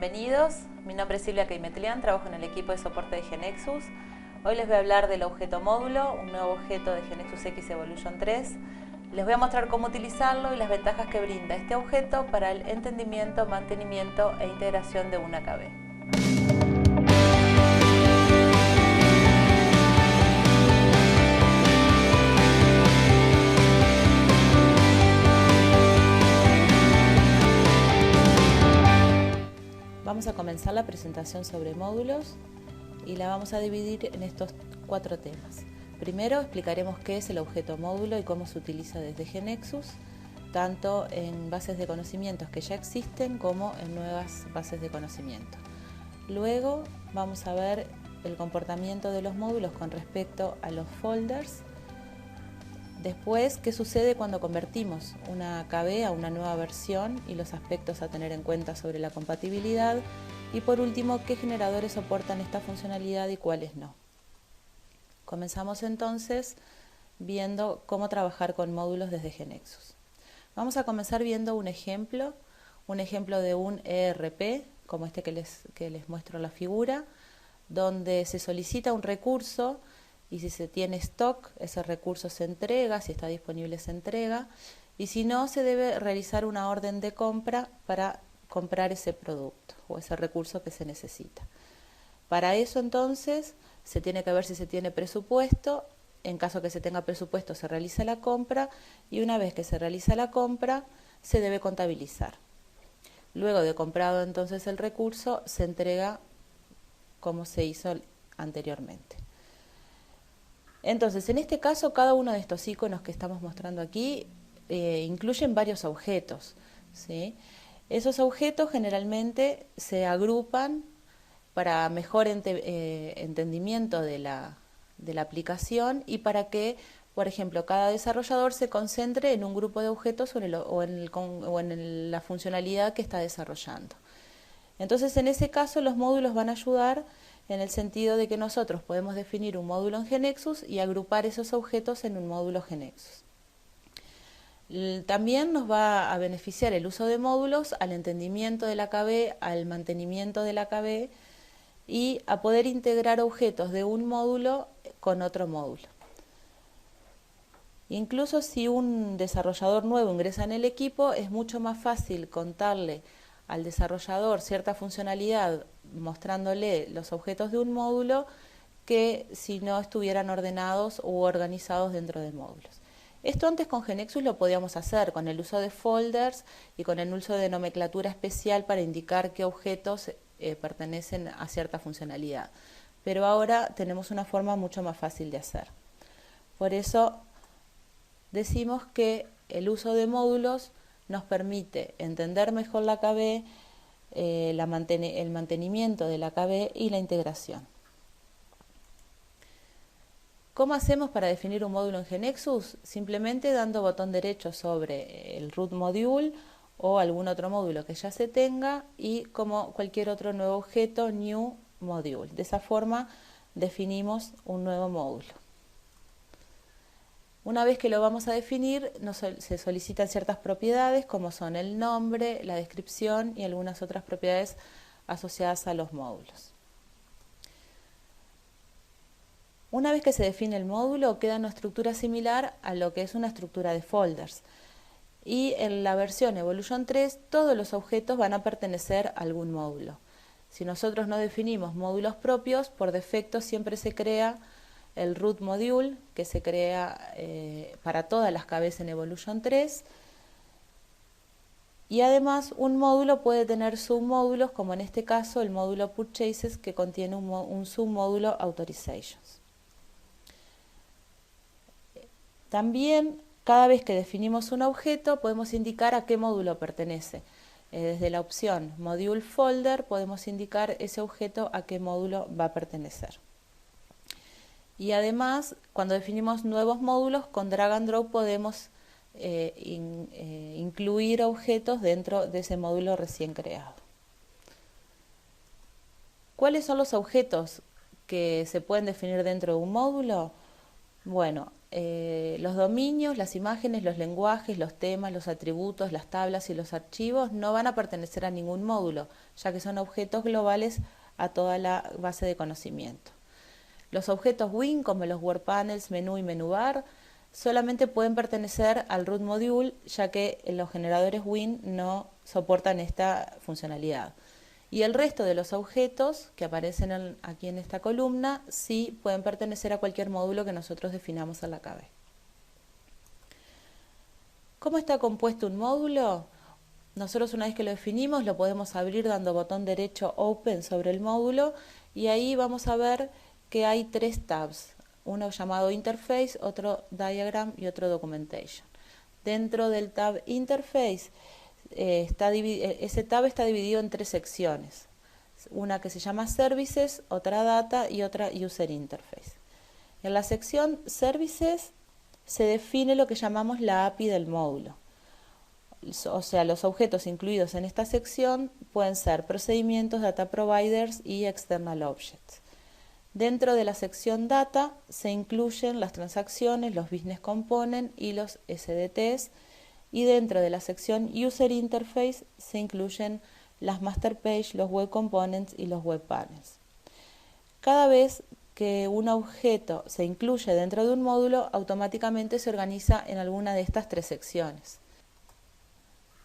Bienvenidos, mi nombre es Silvia Keimetlian, trabajo en el equipo de soporte de GeneXus. Hoy les voy a hablar del objeto módulo, un nuevo objeto de GeneXus X Evolution 3. Les voy a mostrar cómo utilizarlo y las ventajas que brinda este objeto para el entendimiento, mantenimiento e integración de una KB. Vamos a comenzar la presentación sobre módulos y la vamos a dividir en estos 4 temas. Primero explicaremos qué es el objeto módulo y cómo se utiliza desde GeneXus, tanto en bases de conocimientos que ya existen como en nuevas bases de conocimiento. Luego vamos a ver el comportamiento de los módulos con respecto a los folders. Después, qué sucede cuando convertimos una KB a una nueva versión y los aspectos a tener en cuenta sobre la compatibilidad. Y por último, qué generadores soportan esta funcionalidad y cuáles no. Comenzamos entonces viendo cómo trabajar con módulos desde GeneXus. Vamos a comenzar viendo un ejemplo de un ERP, como este que les muestro en la figura, donde se solicita un recurso y si se tiene stock, ese recurso se entrega, si está disponible se entrega, y si no, se debe realizar una orden de compra para comprar ese producto o ese recurso que se necesita. Para eso entonces se tiene que ver si se tiene presupuesto. En caso que se tenga presupuesto se realiza la compra y una vez que se realiza la compra se debe contabilizar. Luego de comprado entonces el recurso se entrega como se hizo anteriormente. Entonces, en este caso, cada uno de estos iconos que estamos mostrando aquí incluyen varios objetos, ¿sí? Esos objetos generalmente se agrupan para mejor entendimiento de la aplicación y para que, por ejemplo, cada desarrollador se concentre en un grupo de objetos o en la funcionalidad que está desarrollando. Entonces, en ese caso, los módulos van a ayudar en el sentido de que nosotros podemos definir un módulo en GeneXus y agrupar esos objetos en un módulo GeneXus. También nos va a beneficiar el uso de módulos al entendimiento de la KB, al mantenimiento de la KB y a poder integrar objetos de un módulo con otro módulo. Incluso si un desarrollador nuevo ingresa en el equipo, es mucho más fácil contarle al desarrollador cierta funcionalidad mostrándole los objetos de un módulo que si no estuvieran ordenados u organizados dentro de módulos. Esto antes con GeneXus lo podíamos hacer con el uso de folders y con el uso de nomenclatura especial para indicar qué objetos pertenecen a cierta funcionalidad. Pero ahora tenemos una forma mucho más fácil de hacer. Por eso decimos que el uso de módulos nos permite entender mejor la KB, el mantenimiento de la KB y la integración. ¿Cómo hacemos para definir un módulo en GeneXus? Simplemente dando botón derecho sobre el root module o algún otro módulo que ya se tenga y como cualquier otro nuevo objeto, new module. De esa forma definimos un nuevo módulo. Una vez que lo vamos a definir, se solicitan ciertas propiedades como son el nombre, la descripción y algunas otras propiedades asociadas a los módulos. Una vez que se define el módulo, queda una estructura similar a lo que es una estructura de folders. Y en la versión Evolution 3, todos los objetos van a pertenecer a algún módulo. Si nosotros no definimos módulos propios, por defecto siempre se crea el root module que se crea para todas las KBs en Evolution 3 y además un módulo puede tener submódulos como en este caso el módulo Purchases que contiene un submódulo Authorizations. También cada vez que definimos un objeto podemos indicar a qué módulo pertenece. Desde la opción Module Folder podemos indicar ese objeto a qué módulo va a pertenecer. Y además, cuando definimos nuevos módulos, con drag and drop podemos incluir objetos dentro de ese módulo recién creado. ¿Cuáles son los objetos que se pueden definir dentro de un módulo? Bueno, los dominios, las imágenes, los lenguajes, los temas, los atributos, las tablas y los archivos no van a pertenecer a ningún módulo, ya que son objetos globales a toda la base de conocimiento. Los objetos Win, como los Word Panels, menú y menú bar, solamente pueden pertenecer al root module, ya que los generadores Win no soportan esta funcionalidad. Y el resto de los objetos que aparecen aquí en esta columna sí pueden pertenecer a cualquier módulo que nosotros definamos en la KB. ¿Cómo está compuesto un módulo? Nosotros una vez que lo definimos lo podemos abrir dando botón derecho Open sobre el módulo y ahí vamos a ver que hay 3 tabs, uno llamado Interface, otro Diagram y otro Documentation. Dentro del tab Interface, ese tab está dividido en 3 secciones, una que se llama Services, otra Data y otra User Interface. En la sección Services se define lo que llamamos la API del módulo. O sea, los objetos incluidos en esta sección pueden ser procedimientos, data providers y external objects. Dentro de la sección Data se incluyen las transacciones, los business components y los SDTs, y dentro de la sección User Interface se incluyen las master page, los web components y los web panels. Cada vez que un objeto se incluye dentro de un módulo, automáticamente se organiza en alguna de estas 3 secciones.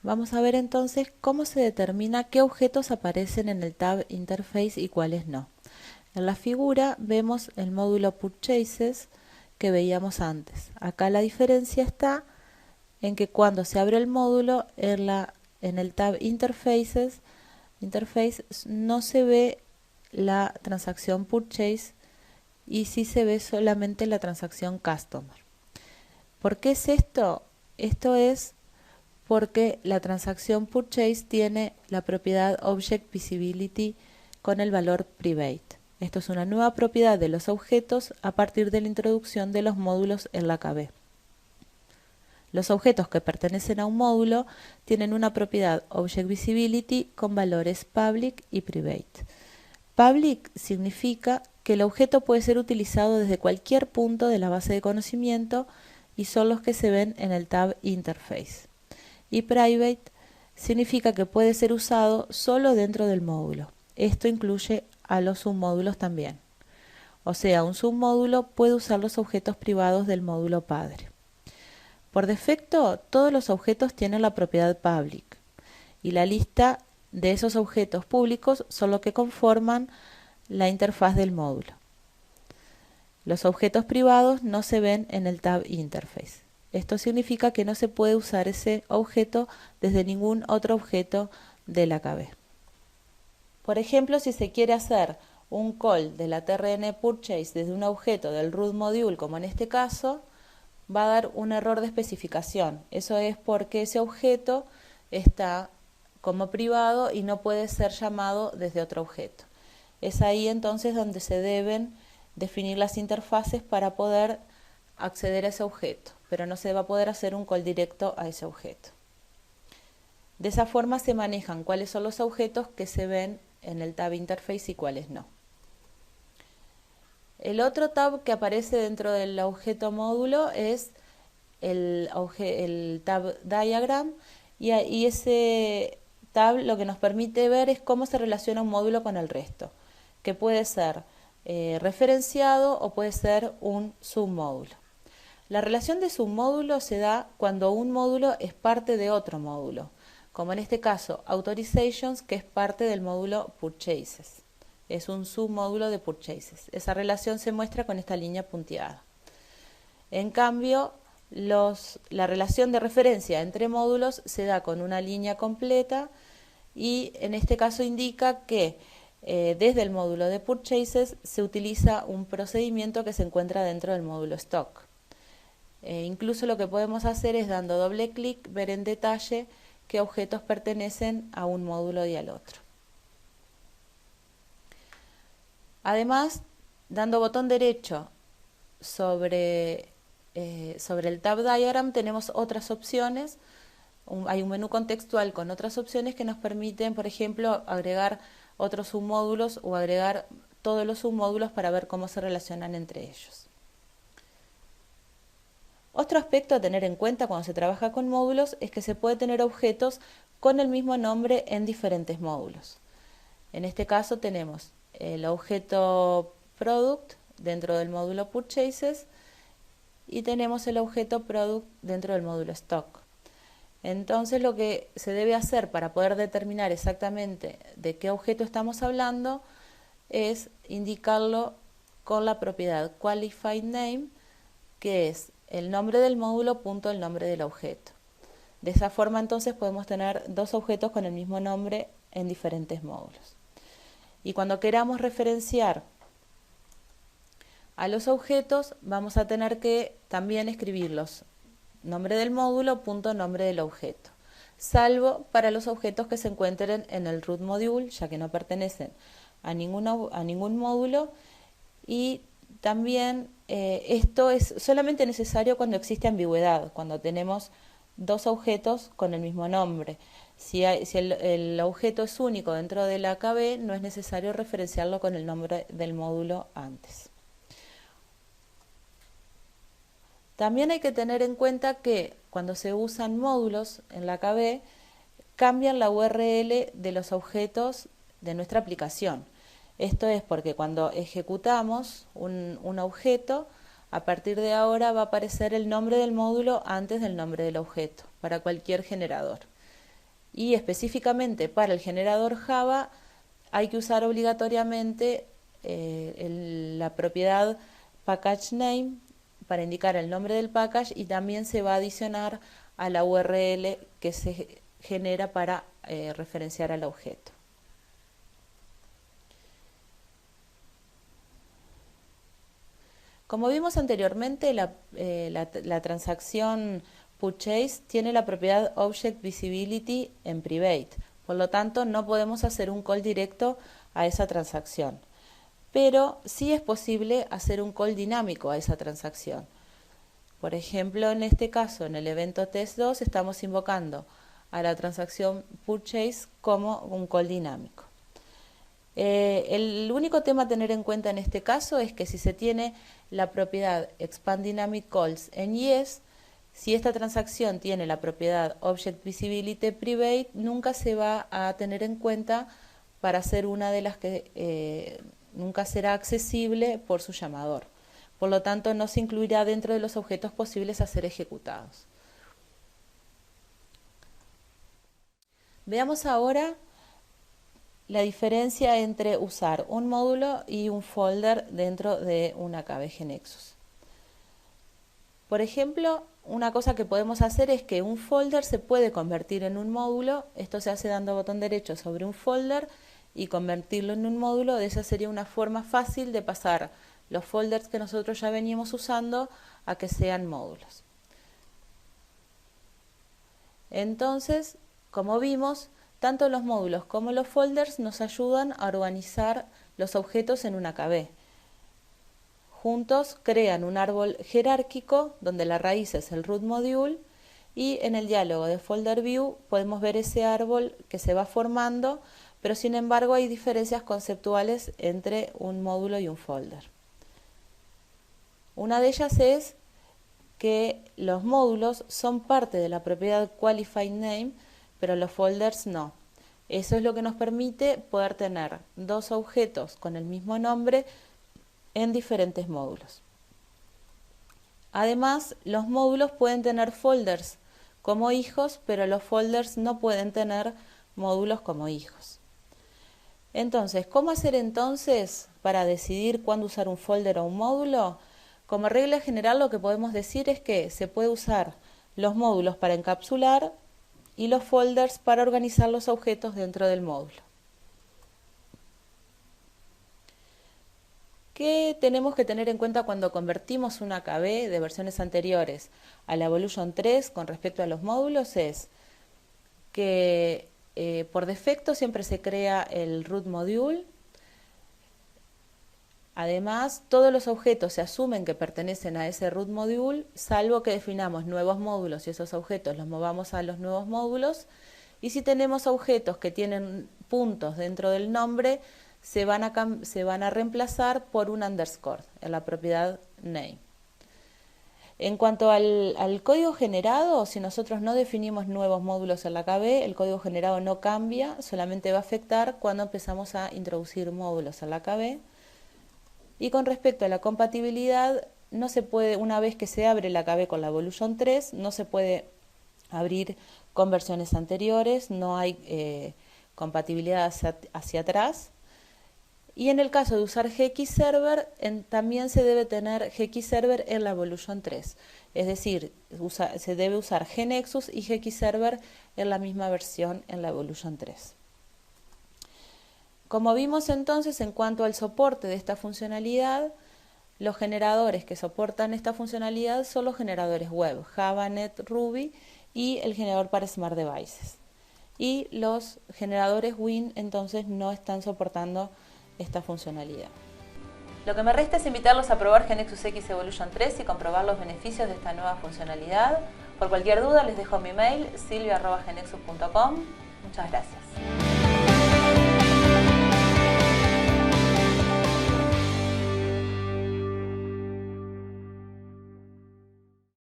Vamos a ver entonces cómo se determina qué objetos aparecen en el tab Interface y cuáles no. En la figura vemos el módulo Purchases que veíamos antes. Acá la diferencia está en que cuando se abre el módulo en el tab Interface no se ve la transacción Purchase y sí se ve solamente la transacción Customer. ¿Por qué es esto? Esto es porque la transacción Purchase tiene la propiedad Object Visibility con el valor Private. Esto es una nueva propiedad de los objetos a partir de la introducción de los módulos en la KB. Los objetos que pertenecen a un módulo tienen una propiedad Object Visibility con valores Public y Private. Public significa que el objeto puede ser utilizado desde cualquier punto de la base de conocimiento y son los que se ven en el tab Interface. Y Private significa que puede ser usado solo dentro del módulo. Esto incluye a los submódulos también. O sea, un submódulo puede usar los objetos privados del módulo padre. Por defecto, todos los objetos tienen la propiedad public y la lista de esos objetos públicos son los que conforman la interfaz del módulo. Los objetos privados no se ven en el tab Interface. Esto significa que no se puede usar ese objeto desde ningún otro objeto de la KB. Por ejemplo, si se quiere hacer un call de la TRN Purchase desde un objeto del root module, como en este caso, va a dar un error de especificación. Eso es porque ese objeto está como privado y no puede ser llamado desde otro objeto. Es ahí entonces donde se deben definir las interfaces para poder acceder a ese objeto, pero no se va a poder hacer un call directo a ese objeto. De esa forma se manejan cuáles son los objetos que se ven en el tab Interface y cuáles no. El otro tab que aparece dentro del objeto módulo es el tab Diagram y ese tab lo que nos permite ver es cómo se relaciona un módulo con el resto, que puede ser referenciado o puede ser un submódulo. La relación de submódulo se da cuando un módulo es parte de otro módulo, como en este caso Authorizations, que es parte del módulo Purchases. Es un submódulo de Purchases. Esa relación se muestra con esta línea punteada. En cambio, la relación de referencia entre módulos se da con una línea completa y en este caso indica que desde el módulo de Purchases se utiliza un procedimiento que se encuentra dentro del módulo Stock. Incluso lo que podemos hacer es dando doble clic ver en detalle qué objetos pertenecen a un módulo y al otro. Además, dando botón derecho sobre el tab Diagram tenemos otras opciones. Hay un menú contextual con otras opciones que nos permiten, por ejemplo, agregar otros submódulos o agregar todos los submódulos para ver cómo se relacionan entre ellos. Otro aspecto a tener en cuenta cuando se trabaja con módulos es que se puede tener objetos con el mismo nombre en diferentes módulos. En este caso tenemos el objeto Product dentro del módulo Purchases y tenemos el objeto Product dentro del módulo Stock. Entonces lo que se debe hacer para poder determinar exactamente de qué objeto estamos hablando es indicarlo con la propiedad Qualified Name, que es el nombre del módulo punto el nombre del objeto. De esa forma entonces podemos tener dos objetos con el mismo nombre en diferentes módulos. Y cuando queramos referenciar a los objetos vamos a tener que también escribirlos nombre del módulo punto nombre del objeto, salvo para los objetos que se encuentren en el root module, ya que no pertenecen a ningún módulo, y también esto es solamente necesario cuando existe ambigüedad, cuando tenemos dos objetos con el mismo nombre. Si el objeto es único dentro de la KB, no es necesario referenciarlo con el nombre del módulo antes. También hay que tener en cuenta que cuando se usan módulos en la KB, cambian la URL de los objetos de nuestra aplicación. Esto es porque cuando ejecutamos un objeto, a partir de ahora va a aparecer el nombre del módulo antes del nombre del objeto, para cualquier generador. Y específicamente para el generador Java hay que usar obligatoriamente la propiedad PackageName para indicar el nombre del package, y también se va a adicionar a la URL que se genera para referenciar al objeto. Como vimos anteriormente, la transacción Purchase tiene la propiedad Object Visibility en Private, por lo tanto no podemos hacer un call directo a esa transacción. Pero sí es posible hacer un call dinámico a esa transacción. Por ejemplo, en este caso, en el evento test2, estamos invocando a la transacción Purchase como un call dinámico. El único tema a tener en cuenta en este caso es que si se tiene la propiedad Expand Dynamic Calls en Yes, si esta transacción tiene la propiedad Object Visibility Private, nunca se va a tener en cuenta para ser una de las que nunca será accesible por su llamador. Por lo tanto, no se incluirá dentro de los objetos posibles a ser ejecutados. Veamos ahora la diferencia entre usar un módulo y un folder dentro de una KBG Nexus. Por ejemplo, una cosa que podemos hacer es que un folder se puede convertir en un módulo. Esto se hace dando botón derecho sobre un folder y convertirlo en un módulo. De esa sería una forma fácil de pasar los folders que nosotros ya veníamos usando a que sean módulos. Entonces, como vimos, tanto los módulos como los folders nos ayudan a organizar los objetos en una KB. Juntos crean un árbol jerárquico donde la raíz es el root module, y en el diálogo de folder view podemos ver ese árbol que se va formando, pero sin embargo hay diferencias conceptuales entre un módulo y un folder. Una de ellas es que los módulos son parte de la propiedad Qualified Name, pero los folders no. Eso es lo que nos permite poder tener dos objetos con el mismo nombre en diferentes módulos. Además, los módulos pueden tener folders como hijos, pero los folders no pueden tener módulos como hijos. Entonces, ¿cómo hacer entonces para decidir cuándo usar un folder o un módulo? Como regla general, lo que podemos decir es que se puede usar los módulos para encapsular y los folders para organizar los objetos dentro del módulo. ¿Qué tenemos que tener en cuenta cuando convertimos una KB de versiones anteriores a la Evolution 3 con respecto a los módulos? Es que por defecto siempre se crea el root module. Además, todos los objetos se asumen que pertenecen a ese root module, salvo que definamos nuevos módulos y esos objetos los movamos a los nuevos módulos. Y si tenemos objetos que tienen puntos dentro del nombre, se van a reemplazar por un underscore en la propiedad name. En cuanto al código generado, si nosotros no definimos nuevos módulos en la KB, el código generado no cambia, solamente va a afectar cuando empezamos a introducir módulos en la KB. Y con respecto a la compatibilidad, no se puede, una vez que se abre la KB con la Evolution 3, no se puede abrir con versiones anteriores, no hay compatibilidad hacia atrás. Y en el caso de usar GXServer, también se debe tener GXServer en la Evolution 3. Es decir, se debe usar GNexus y GXServer en la misma versión en la Evolution 3. Como vimos entonces, en cuanto al soporte de esta funcionalidad, los generadores que soportan esta funcionalidad son los generadores web, Java, Net, Ruby y el generador para Smart Devices. Y los generadores Win entonces no están soportando esta funcionalidad. Lo que me resta es invitarlos a probar GNexus X Evolution 3 y comprobar los beneficios de esta nueva funcionalidad. Por cualquier duda les dejo mi mail silvia@genexus.com. Muchas gracias.